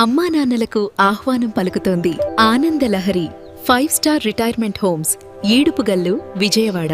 అమ్మా నాన్నలకు ఆహ్వానం పలుకుతోంది Ananda Lahari 5 star retirement homes Edupugallu Vijayawada.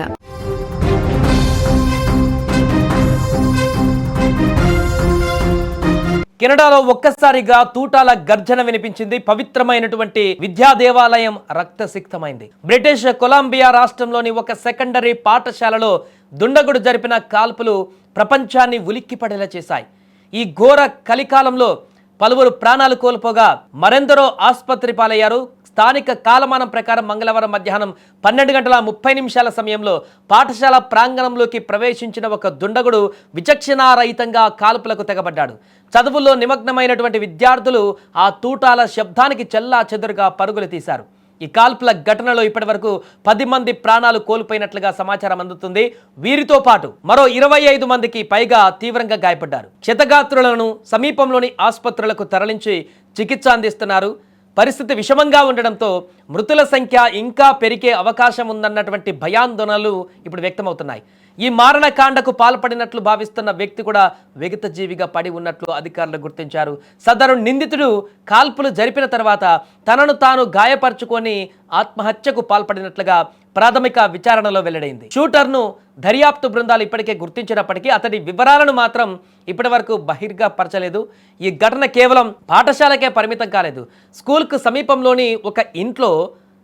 కెనడాలో ఒక్కసారిగా తూటాల గర్జన వినిపించింది. పవిత్రమైనటువంటి విద్యా దేవాలయం రక్తసిక్తమైంది. బ్రిటిష్ కొలంబియా రాష్ట్రంలోని ఒక సెకండరీ పాఠశాలలో దుండగుడు జరిపిన కాల్పులు ప్రపంచాన్ని ఉలిక్కిపడేలా చేశాయి. ఈ ఘోర కలికాలంలో పలువురు ప్రాణాలు కోల్పోగా మరెందరో ఆసుపత్రి పాలయ్యారు. స్థానిక కాలమానం ప్రకారం మంగళవారం మధ్యాహ్నం 12:30 సమయంలో పాఠశాల ప్రాంగణంలోకి ప్రవేశించిన ఒక దుండగుడు విచక్షణారహితంగా కాల్పులకు తెగబడ్డాడు. చదువుల్లో నిమగ్నమైనటువంటి విద్యార్థులు ఆ తూటాల శబ్దానికి చెల్లాచెదురుగా పరుగులు తీశారు. ఈ కాల్పుల ఘటనలో ఇప్పటివరకు 10 మంది ప్రాణాలు కోల్పోయినట్లుగా సమాచారం అందుతుంది. వీరితో పాటు మరో 25 మందికి పైగా తీవ్రంగా గాయపడ్డారు. క్షతగాత్రులను సమీపంలోని ఆసుపత్రులకు తరలించి చికిత్స అందిస్తున్నారు. పరిస్థితి విషమంగా ఉండడంతో మృతుల సంఖ్య ఇంకా పెరిగే అవకాశం ఉందన్నటువంటి భయాందోళనలు ఇప్పుడు వ్యక్తమవుతున్నాయి. ఈ మారణకాండకు పాల్పడినట్లు భావిస్తున్న వ్యక్తి కూడా విగత జీవిగా పడి ఉన్నట్లు అధికారులు గుర్తించారు. సదరు నిందితుడు కాల్పులు జరిపిన తర్వాత తనను తాను గాయపరుచుకొని ఆత్మహత్యకు పాల్పడినట్లుగా ప్రాథమిక విచారణలో వెల్లడైంది. షూటర్ను దర్యాప్తు బృందాలు ఇప్పటికే గుర్తించినప్పటికీ అతడి వివరాలను మాత్రం ఇప్పటి వరకు బహిర్గపరచలేదు. ఈ ఘటన కేవలం పాఠశాలకే పరిమితం కాలేదు. స్కూల్కు సమీపంలోని ఒక ఇంట్లో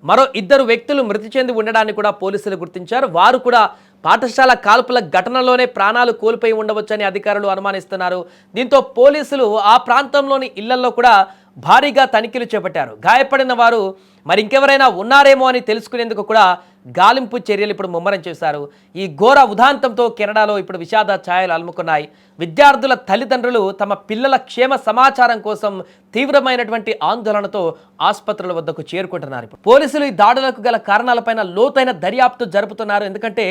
మరో 2 వ్యక్తులు మృతి చెంది ఉండడాన్ని కూడా పోలీసులు గుర్తించారు. వారు కూడా పాఠశాల కాల్పుల ఘటనలోనే ప్రాణాలు కోల్పోయి ఉండవచ్చని అధికారులు అనుమానిస్తున్నారు. దీంతో పోలీసులు ఆ ప్రాంతంలోని ఇళ్లలో కూడా భారీగా తనిఖీలు చేపట్టారు. గాయపడిన వారు మరి ఇంకెవరైనా ఉన్నారేమో అని తెలుసుకునేందుకు కూడా గాలింపు చర్యలు ఇప్పుడు ముమ్మరం చేశారు. ఈ ఘోర ఉదాంతంతో కెనడాలో ఇప్పుడు విషాద ఛాయలు అలుముకున్నాయి. విద్యార్థుల తల్లిదండ్రులు తమ పిల్లల క్షేమ సమాచారం కోసం తీవ్రమైనటువంటి ఆందోళనతో ఆసుపత్రుల వద్దకు చేరుకుంటున్నారు. పోలీసులు ఈ దాడులకు గల కారణాలపైన లోతైన దర్యాప్తు జరుపుతున్నారు. ఎందుకంటే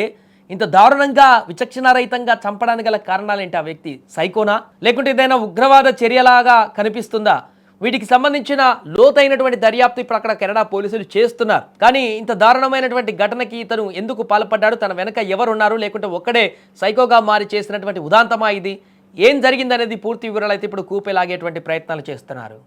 ఇంత దారుణంగా విచక్షణారహితంగా చంపడానికి గల కారణాలేంటి? ఆ వ్యక్తి సైకోనా, లేకుంటే ఏదైనా ఉగ్రవాద చర్యలాగా కనిపిస్తుందా? వీటికి సంబంధించిన లోతైనటువంటి దర్యాప్తు ఇప్పుడు అక్కడ కెనడా పోలీసులు చేస్తున్నారు. కానీ ఇంత దారుణమైనటువంటి ఘటనకి ఇతను ఎందుకు పాల్పడ్డాడు, తన వెనక ఎవరున్నారు, లేకుంటే ఒక్కడే సైకోగా మారి చేసినటువంటి ఉదాంతమా ఇది? ఏం జరిగిందనేది పూర్తి వివరాలు అయితే ఇప్పుడు కూపేలాగేటువంటి ప్రయత్నాలు చేస్తున్నారు.